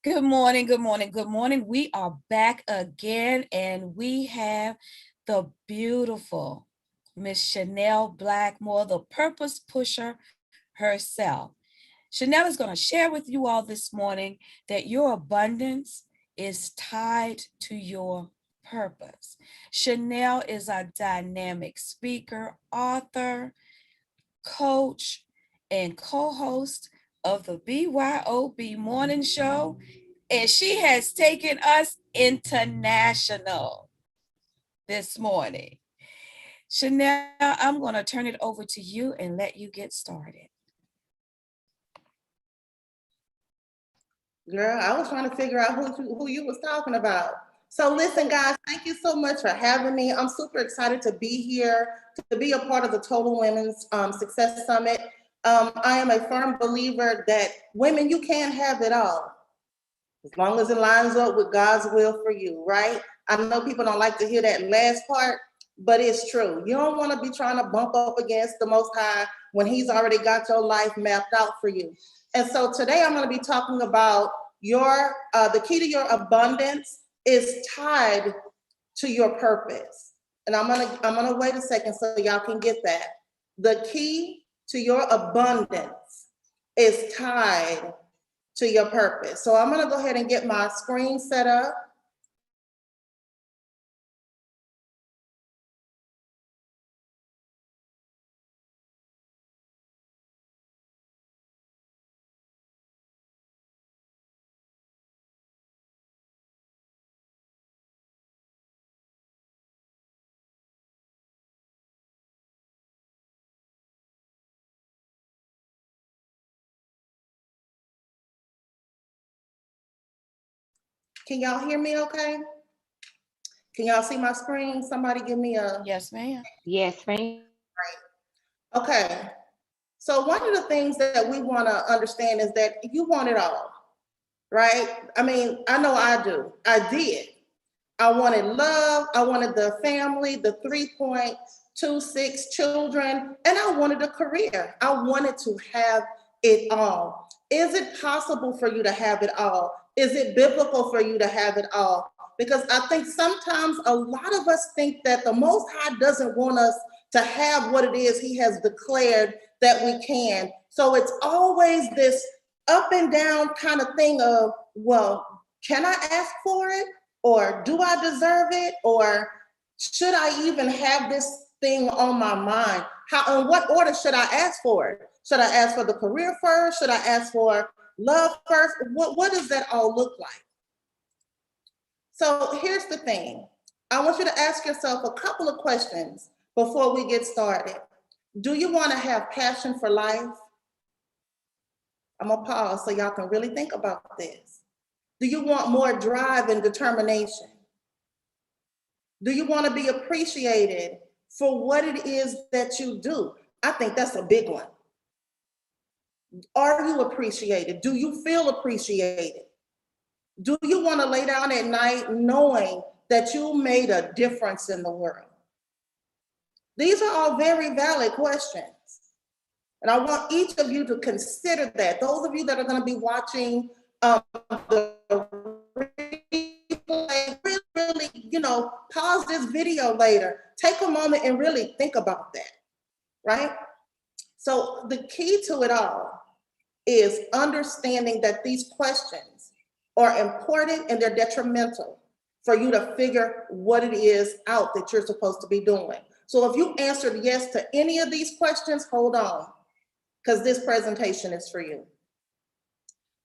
Good morning, good morning, good morning. We are back again, and we have the beautiful Miss Chanel Blackmore, the purpose pusher herself. Chanel is going to share with you all this morning that your abundance is tied to your purpose. Chanel is a dynamic speaker, author, coach, and co-host of the BYOB Morning Show, and she has taken us international this morning. Chanel, I'm going to turn it over to you and let you get started. Girl, I was trying to figure out who you was talking about. So listen, guys, thank you so much for having me. I'm super excited to be here, to be a part of the Total Women's Success Summit. I am a firm believer that women, you can have it all, as long as it lines up with God's will for you, right? I know people don't like to hear that last part, but it's true. You don't want to be trying to bump up against the Most High when He's already got your life mapped out for you. And so today I'm going to be talking about the key to your abundance is tied to your purpose. And I'm gonna wait a second so y'all can get that. The key to your abundance is tied to your purpose. So I'm gonna go ahead and get my screen set up. Can y'all hear me okay? Can y'all see my screen? Somebody give me a... Yes, ma'am. Yes, ma'am. Right. Okay. So one of the things that we want to understand is that you want it all, right? I mean, I know I do. I did. I wanted love. I wanted the family, the 3.26 children, and I wanted a career. I wanted to have it all. Is it possible for you to have it all? Is it biblical for you to have it all? Because I think sometimes a lot of us think that the Most High doesn't want us to have what it is He has declared that we can. So it's always this up and down kind of thing of, well, can I ask for it? Or do I deserve it? Or should I even have this thing on my mind? How, in what order should I ask for it? Should I ask for the career first? Should I ask for love first? What does that all look like? So here's the thing. I want you to ask yourself a couple of questions before we get started. Do you want to have passion for life? I'm gonna pause so y'all can really think about this. Do you want more drive and determination? Do you want to be appreciated for what it is that you do? I think that's a big one. Are you appreciated? Do you feel appreciated? Do you want to lay down at night knowing that you made a difference in the world? These are all very valid questions. And I want each of you to consider that. Those of you that are going to be watching the replay, really, pause this video later. Take a moment and really think about that, right? So the key to it all is understanding that these questions are important and they're detrimental for you to figure what it is out that you're supposed to be doing. So if you answered yes to any of these questions, hold on, because this presentation is for you.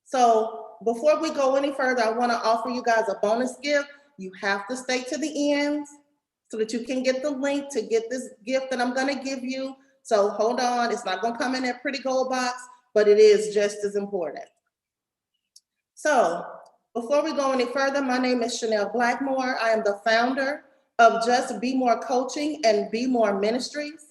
So before we go any further, I want to offer you guys a bonus gift. You have to stay to the end so that you can get the link to get this gift that I'm going to give you. So hold on, it's not going to come in that pretty gold box, but it is just as important. So before we go any further, my name is Chanel Blackmore. I am the founder of Just Be More Coaching and Be More Ministries.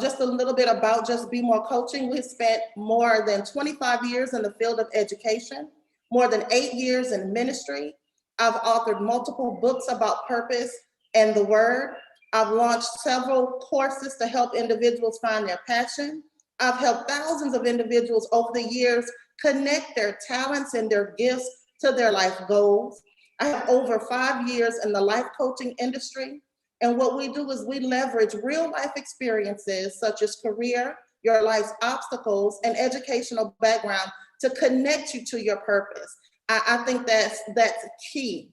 Just a little bit about Just Be More Coaching. We've spent more than 25 years in the field of education, more than 8 years in ministry. I've authored multiple books about purpose and the word. I've launched several courses to help individuals find their passion. I've helped thousands of individuals over the years connect their talents and their gifts to their life goals. I have over 5 years in the life coaching industry. And what we do is we leverage real life experiences such as career, your life's obstacles, and educational background to connect you to your purpose. I think that's key.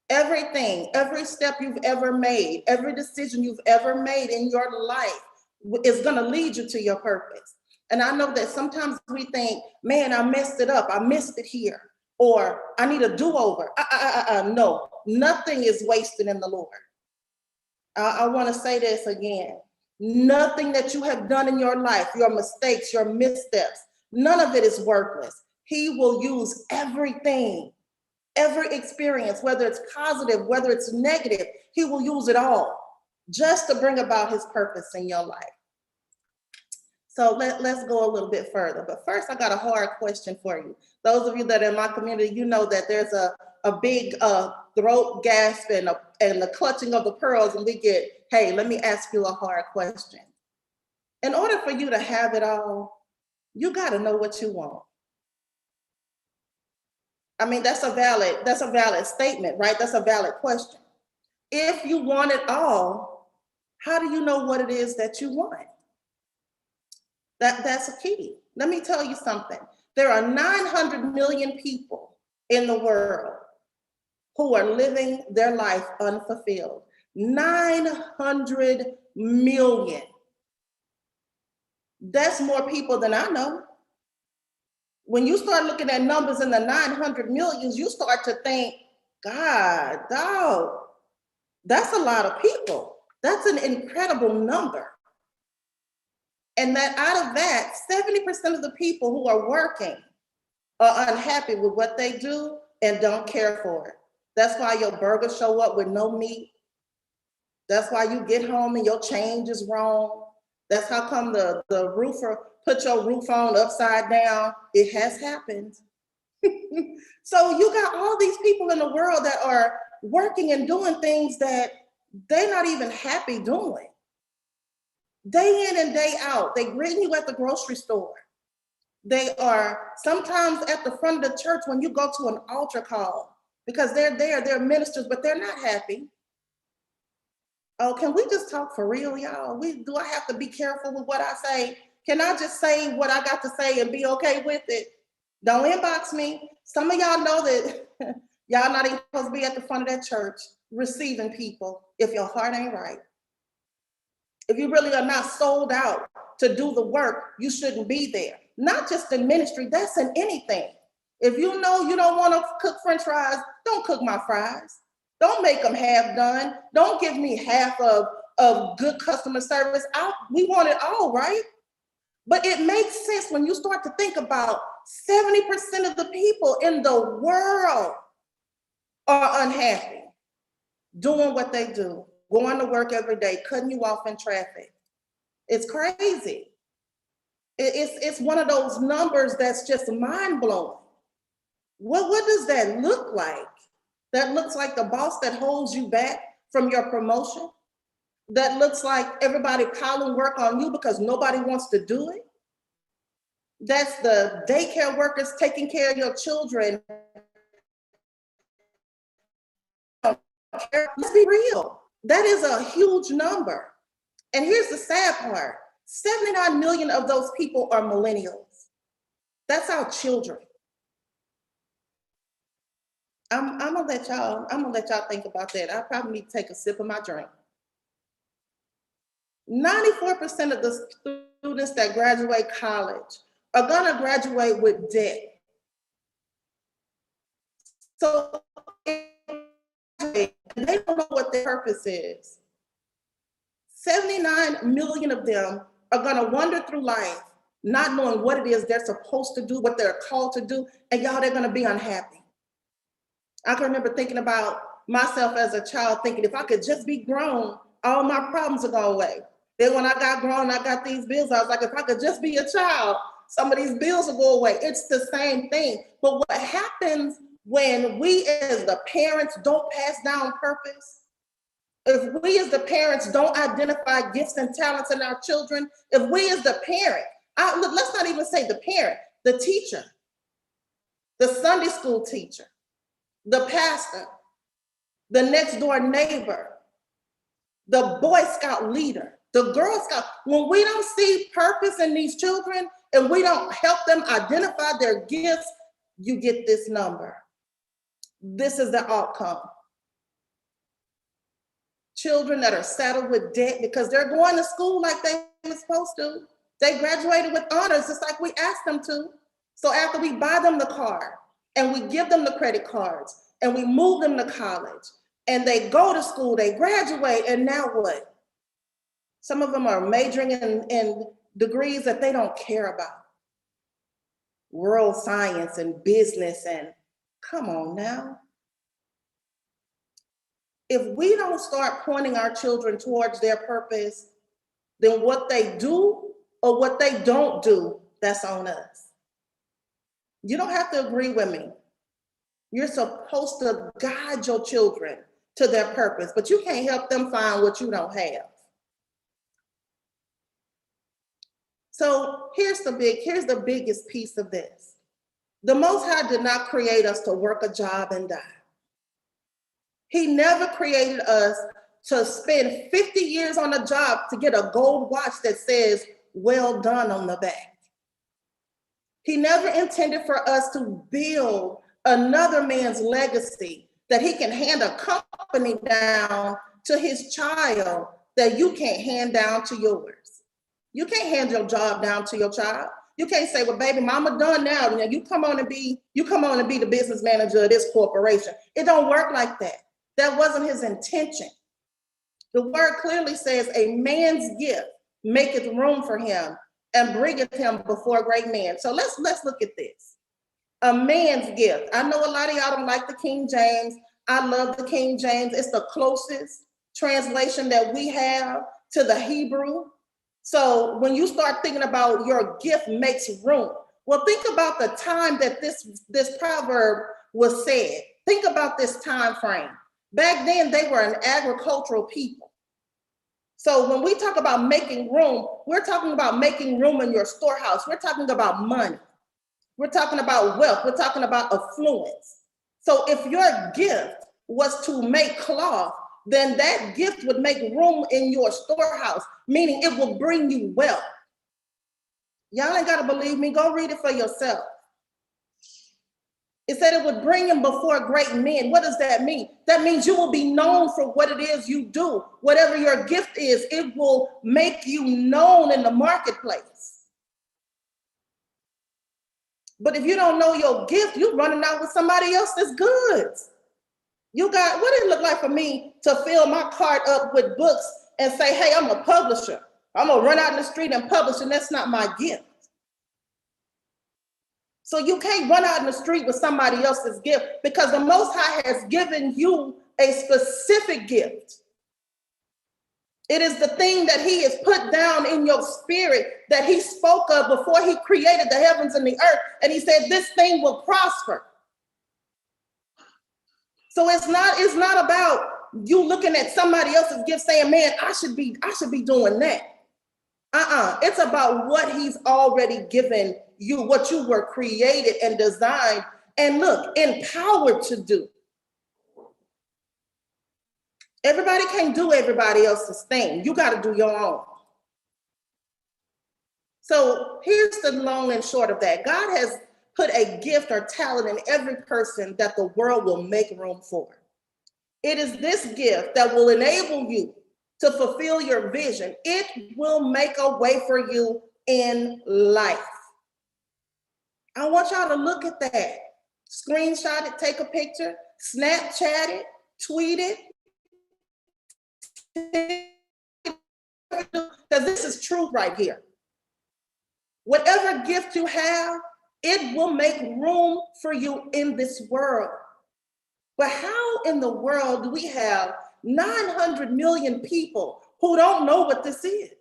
Everything, every step you've ever made, every decision you've ever made in your life is going to lead you to your purpose. And I know that sometimes we think, man, I messed it up. I missed it here. Or I need a do-over. No, nothing is wasted in the Lord. I want to say this again. Nothing that you have done in your life, your mistakes, your missteps, none of it is worthless. He will use everything, every experience, whether it's positive, whether it's negative, he will use it all just to bring about his purpose in your life. So let's go a little bit further. But first, I got a hard question for you. Those of you that are in my community, you know that there's a big throat gasp and the clutching of the pearls, and we get, hey, let me ask you a hard question. In order for you to have it all, you got to know what you want. I mean, that's a valid statement, right? That's a valid question. If you want it all, how do you know what it is that you want? That's a key. Let me tell you something. There are 900 million people in the world who are living their life unfulfilled. 900 million. That's more people than I know. When you start looking at numbers in the 900 millions, you start to think, God, dog, that's a lot of people. That's an incredible number. And that out of that, 70% of the people who are working are unhappy with what they do and don't care for it. That's why your burgers show up with no meat. That's why you get home and your change is wrong. That's how come the roofer put your roof on upside down. It has happened. So you got all these people in the world that are working and doing things that they're not even happy doing. Day in and day out, they greet you at the grocery store. They are sometimes at the front of the church when you go to an altar call because they're there, they're ministers, but they're not happy. Oh, can we just talk for real, y'all? Do I have to be careful with what I say? Can I just say what I got to say and be okay with it? Don't inbox me. Some of y'all know that y'all not even supposed to be at the front of that church receiving people if your heart ain't right. If you really are not sold out to do the work, you shouldn't be there. Not just in ministry, that's in anything. If you know you don't want to cook French fries, don't cook my fries. Don't make them half done. Don't give me half of good customer service. We want it all, right? But it makes sense when you start to think about 70% of the people in the world are unhappy doing what they do, going to work every day, cutting you off in traffic. It's crazy. It's one of those numbers that's just mind-blowing. What does that look like? That looks like the boss that holds you back from your promotion. That looks like everybody piling work on you because nobody wants to do it. That's the daycare workers taking care of your children. Let's be real. That is a huge number. And here's the sad part. 79 million of those people are millennials. That's our children. I'm gonna let y'all think about that. I probably need to take a sip of my drink. 94% of the students that graduate college are gonna graduate with debt. So they don't know what their purpose is. 79 million of them are gonna wander through life not knowing what it is they're supposed to do, what they're called to do, and y'all, they're gonna be unhappy. I can remember thinking about myself as a child, thinking if I could just be grown, all my problems would go away. Then when I got grown, I got these bills, I was like, if I could just be a child, some of these bills will go away. It's the same thing. But what happens when we as the parents don't pass down purpose, if we as the parents don't identify gifts and talents in our children, if we as the parent, let's not even say the parent, the teacher, the Sunday school teacher, the pastor, the next door neighbor, the Boy Scout leader, the Girl Scout. When we don't see purpose in these children and we don't help them identify their gifts, you get this number. This is the outcome. Children that are saddled with debt because they're going to school like they were supposed to. They graduated with honors just like we asked them to. So after we buy them the car and we give them the credit cards and we move them to college and they go to school, they graduate, and now what? Some of them are majoring in degrees that they don't care about. World science and business, and come on now. If we don't start pointing our children towards their purpose, then what they do or what they don't do, that's on us. You don't have to agree with me. You're supposed to guide your children to their purpose, but you can't help them find what you don't have. So here's the biggest piece of this. The Most High did not create us to work a job and die. He never created us to spend 50 years on a job to get a gold watch that says, "Well done" on the back. He never intended for us to build another man's legacy that he can hand a company down to his child that you can't hand down to yours. You can't hand your job down to your child. You can't say, "Well, baby, mama done now. You come on and be the business manager of this corporation." It don't work like that. That wasn't his intention. The word clearly says, "A man's gift maketh room for him and bringeth him before great men." So let's look at this. A man's gift. I know a lot of y'all don't like the King James. I love the King James. It's the closest translation that we have to the Hebrew. So when you start thinking about your gift makes room, well, think about the time that this proverb was said. Think about this time frame. Back then, they were an agricultural people. So when we talk about making room, we're talking about making room in your storehouse. We're talking about money. We're talking about wealth. We're talking about affluence. So if your gift was to make cloth, then that gift would make room in your storehouse, meaning it will bring you wealth. Y'all ain't got to believe me. Go read it for yourself. It said it would bring him before great men. What does that mean? That means you will be known for what it is you do. Whatever your gift is, it will make you known in the marketplace. But if you don't know your gift, you're running out with somebody else's goods. You got, what did it look like for me to fill my cart up with books and say, "Hey, I'm a publisher. I'm gonna run out in the street and publish," and that's not my gift. So you can't run out in the street with somebody else's gift, because the Most High has given you a specific gift. It is the thing that he has put down in your spirit that he spoke of before he created the heavens and the earth. And he said, "This thing will prosper." So it's not about you looking at somebody else's gift saying, "Man, I should be doing that." It's about what he's already given you, what you were created and designed and empowered to do. Everybody can't do everybody else's thing. You got to do your own. So here's the long and short of that. God has put a gift or talent in every person that the world will make room for. It is this gift that will enable you to fulfill your vision. It will make a way for you in life. I want y'all to look at that. Screenshot it, take a picture, Snapchat it, tweet it. Because this is truth right here. Whatever gift you have, it will make room for you in this world. But how in the world do we have 900 million people who don't know what this is?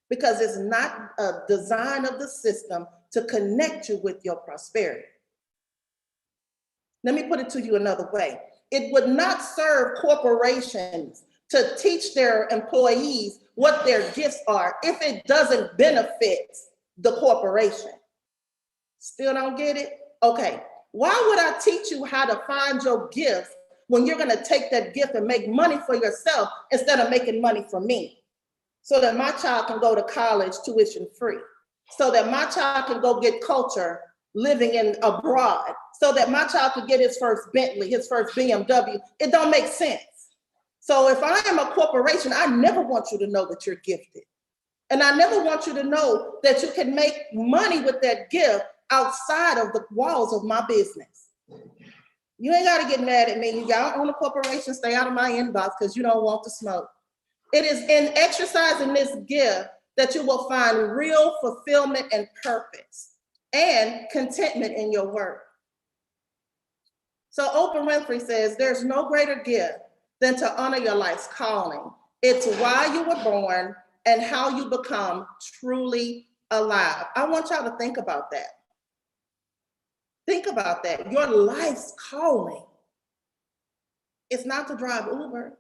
Because it's not a design of the system to connect you with your prosperity. Let me put it to you another way. It would not serve corporations to teach their employees what their gifts are if it doesn't benefit the corporation. Still don't get it? Okay, Why would I teach you how to find your gift when you're going to take that gift and make money for yourself instead of making money for me? So that my child can go to college tuition free, so that my child can go get culture living in abroad, so that my child could get his first Bentley, his first BMW. It don't make sense. So if I am a corporation, I never want you to know that you're gifted. And I never want you to know that you can make money with that gift outside of the walls of my business. You ain't got to get mad at me. You got own a corporation, stay out of my inbox because you don't want the smoke. It is in exercising this gift that you will find real fulfillment and purpose and contentment in your work. So Oprah Winfrey says, there's no greater gift than to honor your life's calling. It's why you were born and how you become truly alive. I want y'all to think about that. Think about that. Your life's calling. It's not to drive Uber.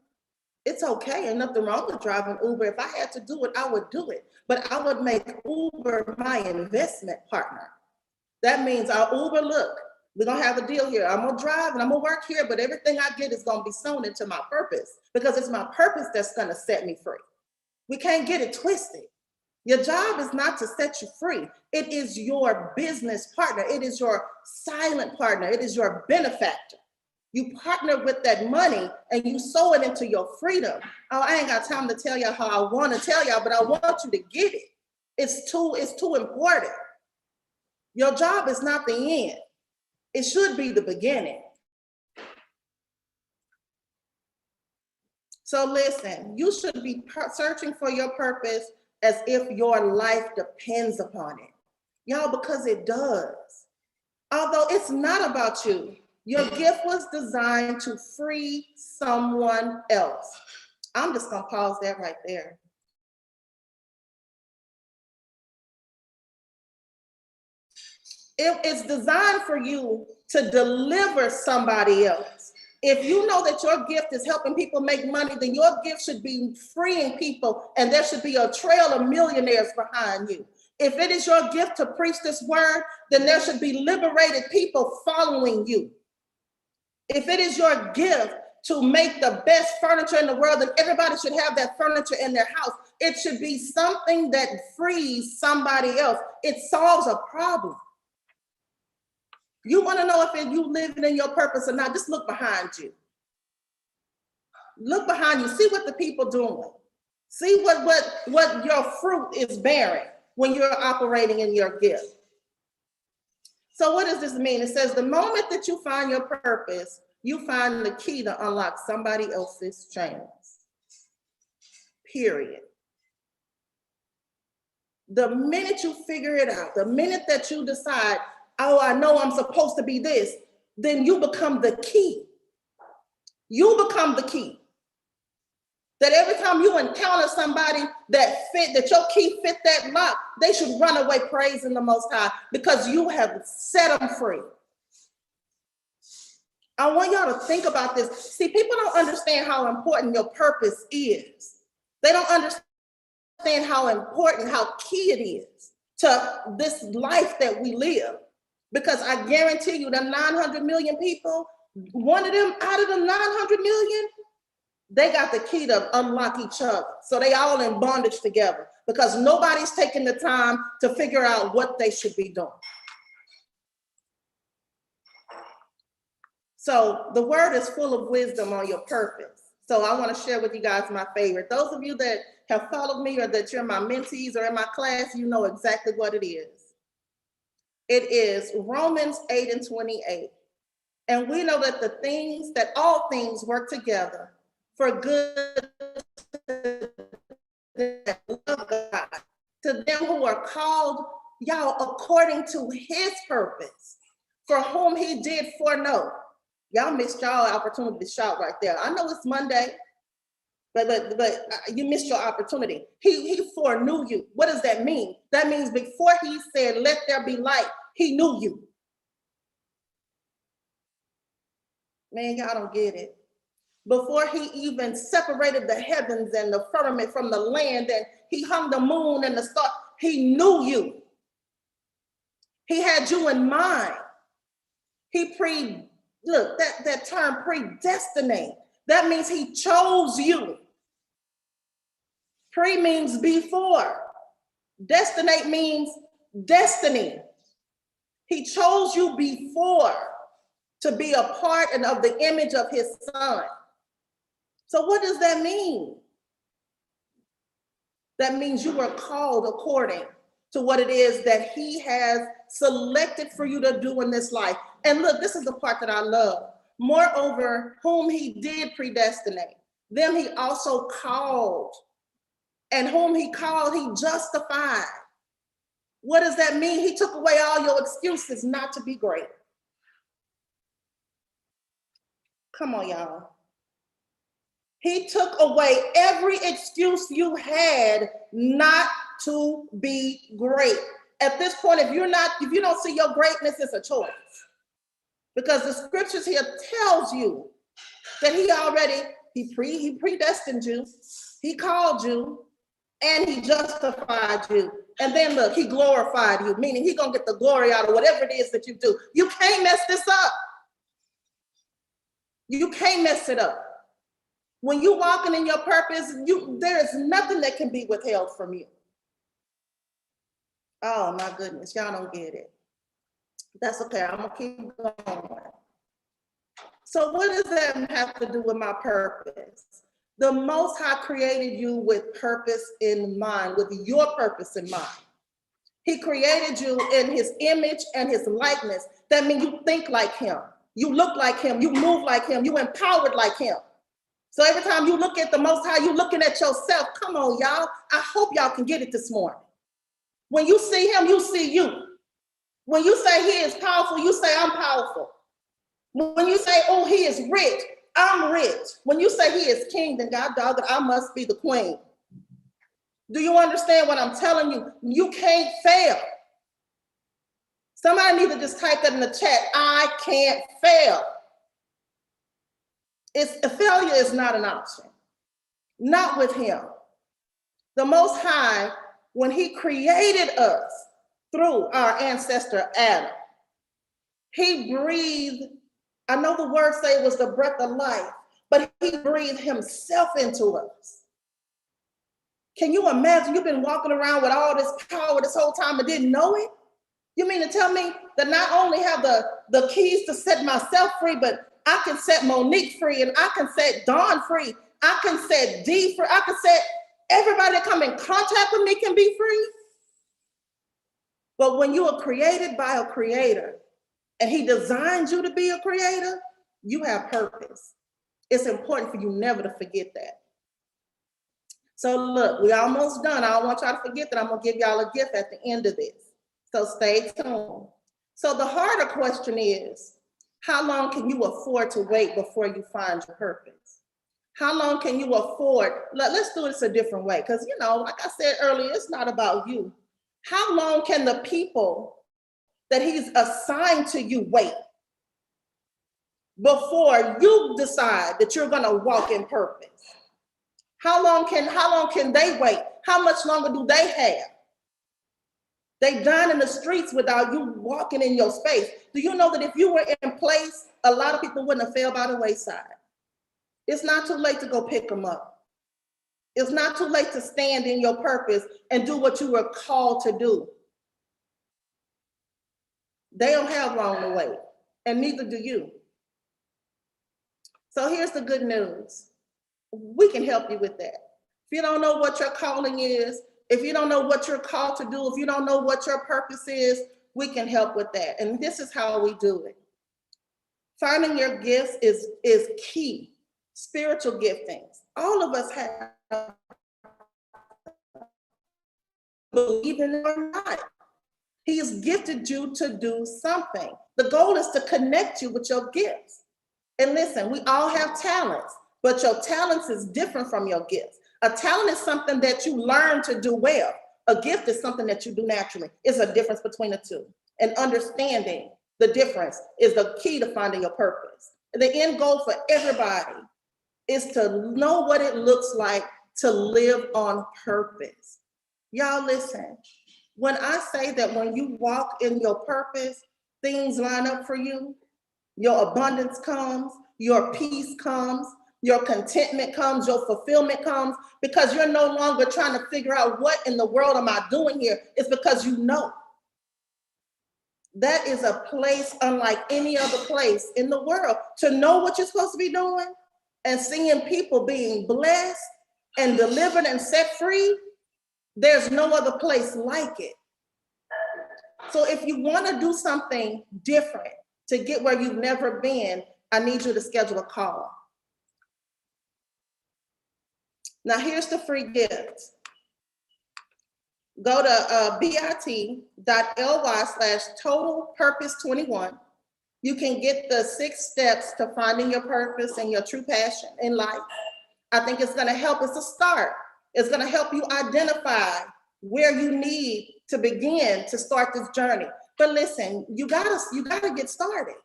It's okay, ain't nothing wrong with driving Uber. If I had to do it, I would do it. But I would make Uber my investment partner. That means I'll Uber, look, we're gonna have a deal here. I'm gonna drive and I'm gonna work here, but everything I get is gonna be sown into my purpose because it's my purpose that's gonna set me free. We can't get it twisted. Your job is not to set you free. It is your business partner. It is your silent partner. It is your benefactor. You partner with that money and you sow it into your freedom. Oh, I ain't got time to tell y'all how I want to tell y'all, but I want you to get it. It's too important. Your job is not the end. It should be the beginning. So listen, you should be searching for your purpose as if your life depends upon it. Y'all, because it does. Although it's not about you, your gift was designed to free someone else. I'm just gonna pause that right there. It's designed for you to deliver somebody else. If you know that your gift is helping people make money, then your gift should be freeing people, and there should be a trail of millionaires behind you. If it is your gift to preach this word, then there should be liberated people following you. If it is your gift to make the best furniture in the world, then everybody should have that furniture in their house. It should be something that frees somebody else. It solves a problem. You want to know if you living in your purpose or not, just look behind you. Look behind you, see what the people doing. See what your fruit is bearing when you're operating in your gift. So what does this mean? It says the moment that you find your purpose, you find the key to unlock somebody else's chains. Period. The minute you figure it out, the minute that you decide, oh, I know I'm supposed to be this, then you become the key. You become the key. That every time you encounter somebody that your key fit that lock, they should run away praising the Most High because you have set them free. I want y'all to think about this. See, people don't understand how important your purpose is. They don't understand how important, how key it is to this life that we live. Because I guarantee you, the 900 million people, one of them out of the 900 million, they got the key to unlock each other. So they all in bondage together because nobody's taking the time to figure out what they should be doing. So the word is full of wisdom on your purpose. So I want to share with you guys my favorite. Those of you that have followed me or that you're my mentees or in my class, you know exactly what it is. It is Romans 8:28. And we know that all things work together for good to love God, to them who are called, y'all, according to his purpose, for whom he did foreknow. Y'all missed y'all opportunity to shout right there. I know it's Monday, but you missed your opportunity. He foreknew you. What does that mean? That means before he said, let there be light, he knew you. Man, y'all don't get it. Before he even separated the heavens and the firmament from the land, and he hung the moon and the stars, he knew you. He had you in mind. Look, that term predestinate, that means he chose you. Pre means before. Destinate means destiny. He chose you before to be a part and of the image of his son. So what does that mean? That means you were called according to what it is that he has selected for you to do in this life. And look, this is the part that I love. Moreover, whom he did predestinate, them he also called. And whom he called, he justified. What does that mean? He took away all your excuses not to be great. Come on, y'all. He took away every excuse you had not to be great. At this point, if you don't see your greatness, it's a choice. Because the scriptures here tells you that he predestined you, he called you, and he justified you. And then look, he glorified you, meaning he gonna get the glory out of whatever it is that you do. You can't mess this up. You can't mess it up. When you walking in your purpose, there is nothing that can be withheld from you. Oh my goodness, y'all don't get it. That's okay, I'm gonna keep going. So what does that have to do with my purpose? The Most High created you with purpose in mind, with your purpose in mind. He created you in his image and his likeness. That means you think like him, you look like him, you move like him, you empowered like him. So every time you look at the Most High, you're looking at yourself. Come on, y'all. I hope y'all can get it this morning. When you see him, you see you. When you say he is powerful, you say I'm powerful. When you say, oh, he is rich, I'm rich. When you say he is king, then God dog it, I must be the queen. Do you understand what I'm telling you? You can't fail. Somebody need to just type that in the chat. I can't fail. Failure is not an option. Not with him. The Most High, when he created us through our ancestor Adam, he breathed, I know the words say it was the breath of life, but he breathed himself into us. Can you imagine you've been walking around with all this power this whole time and didn't know it? You mean to tell me that not only have the keys to set myself free, but I can set Monique free, and I can set Dawn free, I can set Dee free, I can set everybody that come in contact with me can be free? But when you are created by a creator, and he designed you to be a creator, you have purpose. It's important for you never to forget that. So look, we're almost done. I don't want y'all to forget that I'm gonna give y'all a gift at the end of this. So stay tuned. So the harder question is, how long can you afford to wait before you find your purpose? How long can you afford? Let's do this a different way, because like I said earlier, it's not about you. How long can the people that he's assigned to you wait before you decide that you're gonna walk in purpose? How long can they wait? How much longer do they have? They dying in the streets without you walking in your space. Do you know that if you were in place, a lot of people wouldn't have fell by the wayside? It's not too late to go pick them up. It's not too late to stand in your purpose and do what you were called to do. They don't have long to wait, and neither do you. So here's the good news. We can help you with that. If you don't know what your calling is, if you don't know what you're called to do, if you don't know what your purpose is, we can help with that. And this is how we do it. Finding your gifts is key. Spiritual giftings. All of us have, believe it or not. He has gifted you to do something. The goal is to connect you with your gifts. And listen, we all have talents, but your talents is different from your gifts. A talent is something that you learn to do well. A gift is something that you do naturally. It's a difference between the two. And understanding the difference is the key to finding your purpose. The end goal for everybody is to know what it looks like to live on purpose. Y'all listen, when I say that when you walk in your purpose, things line up for you, your abundance comes, your peace comes, your contentment comes, your fulfillment comes, because you're no longer trying to figure out what in the world am I doing here. It's because you know. That is a place unlike any other place in the world. To know what you're supposed to be doing and seeing people being blessed and delivered and set free, there's no other place like it. So if you want to do something different to get where you've never been, I need you to schedule a call. Now here's the free gift. Go to bit.ly/total purpose21. You can get the 6 steps to finding your purpose and your true passion in life. I think it's going to help. It's a start. It's going to help you identify where you need to begin to start this journey. But listen, you gotta get started.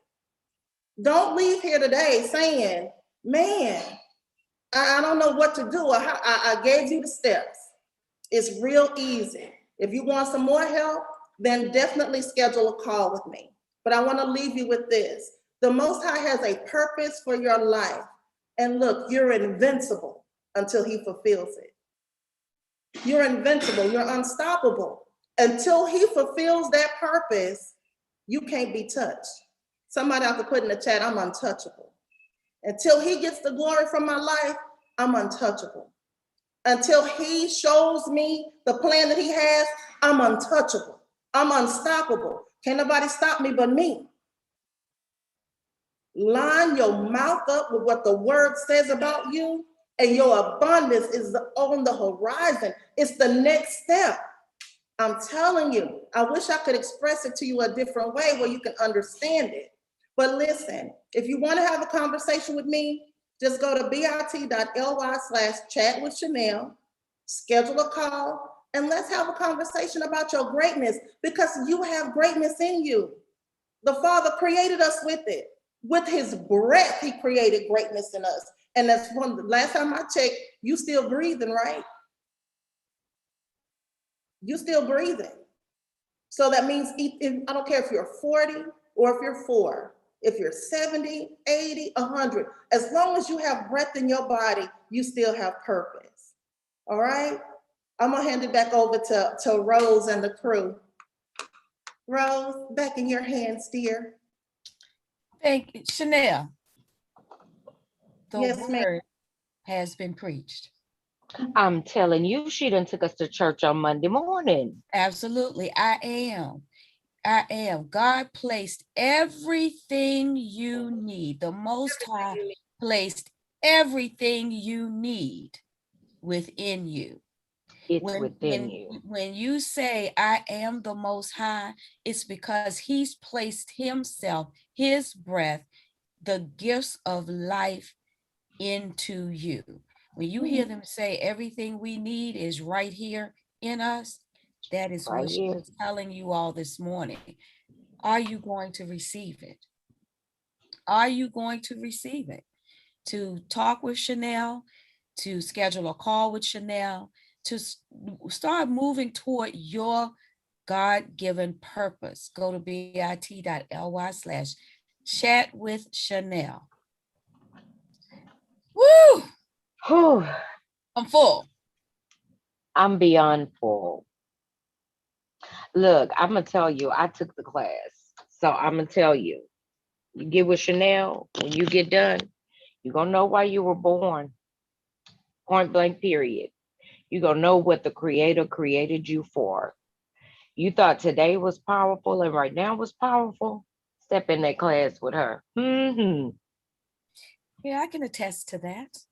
Don't leave here today saying, man, I don't know what to do. I gave you the steps. It's real easy. If you want some more help, then definitely schedule a call with me. But I want to leave you with this. The Most High has a purpose for your life. And look, you're invincible until he fulfills it. You're invincible, you're unstoppable. Until he fulfills that purpose, you can't be touched. Somebody have to put in the chat, I'm untouchable. Until he gets the glory from my life, I'm untouchable. Until he shows me the plan that he has, I'm untouchable. I'm unstoppable. Can't nobody stop me but me. Line your mouth up with what the word says about you, and your abundance is on the horizon. It's the next step. I'm telling you, I wish I could express it to you a different way where you can understand it. But listen, if you want to have a conversation with me, just go to bit.ly/chatwithChanel, schedule a call, and let's have a conversation about your greatness, because you have greatness in you. The Father created us with it. With his breath, he created greatness in us. And that's one, the last time I checked, you still breathing, right? You still breathing. So that means, I don't care if you're 40 or if you're 4, if you're 70, 80, 100, as long as you have breath in your body, you still have purpose. All right? I'm gonna hand it back over to Rose and the crew. Rose, back in your hands, dear. Thank you, Chanel. The Yes, ma'am. word has been preached. I'm telling you, she done took us to church on Monday morning. Absolutely, I am. I am. God placed everything you need. The Most High placed everything you need within you. It's within you. When you say, I am the Most High, it's because he's placed himself, his breath, the gifts of life into you. When you hear them say everything we need is right here in us, that is Right what she here. was telling you all this morning. Are you going to receive it? Are you going to receive it? To talk with Chanel, to schedule a call with Chanel, to start moving toward your God-given purpose. Go to bit.ly/chat with Chanel. Woo! Whew, I'm full. I'm beyond full. Look, I'm gonna tell you, I took the class. So I'm gonna tell you, you get with Chanel, when you get done, you're gonna know why you were born. Point blank, period. You're gonna know what the creator created you for. You thought today was powerful and right now was powerful. Step in that class with her. Yeah, I can attest to that.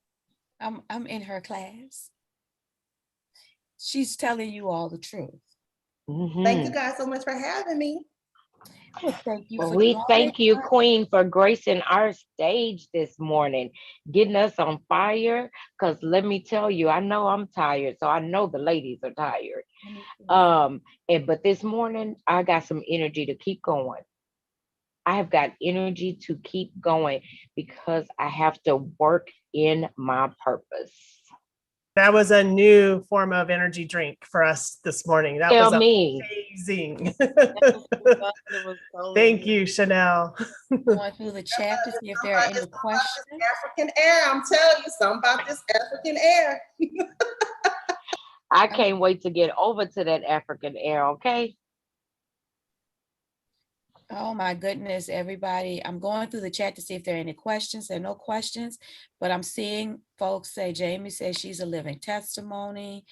I'm in her class. She's telling you all the truth. Thank you guys so much for having me. Well, thank you Well, for we joining thank you, us. Queen, for gracing our stage this morning, getting us on fire. Because let me tell you, I know I'm tired, so I know the ladies are tired. But this morning I got some energy to keep going. I have got energy to keep going because I have to work in my purpose. That was a new form of energy drink for us this morning. That was Tell me. amazing. It was so Thank good. you, Chanel. Going through the chat to see if there are any questions. African air, I'm telling you, something about this African air. I can't wait to get over to that African air, okay? Oh my goodness, everybody. I'm going through the chat to see if there are any questions. There are no questions, but I'm seeing folks say, Jamie says she's a living testimony.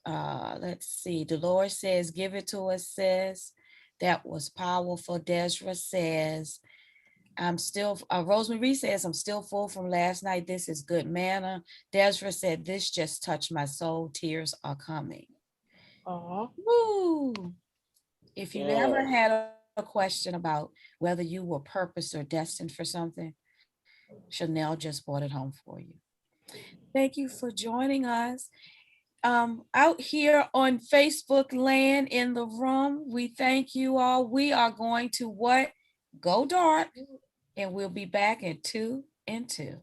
Let's see, Dolores says, give it to us, sis. That was powerful. Desra says, I'm still, Rosemary says, I'm still full from last night. This is good manna. Desra said, this just touched my soul. Tears are coming. Uh-huh. Woo! If you ever Yes. had a question about whether you were purposed or destined for something, Chanel just brought it home for you. Thank you for joining us. Out here on Facebook land in the room, we thank you all. We are going to what? Go dark, and we'll be back in 2 and 2.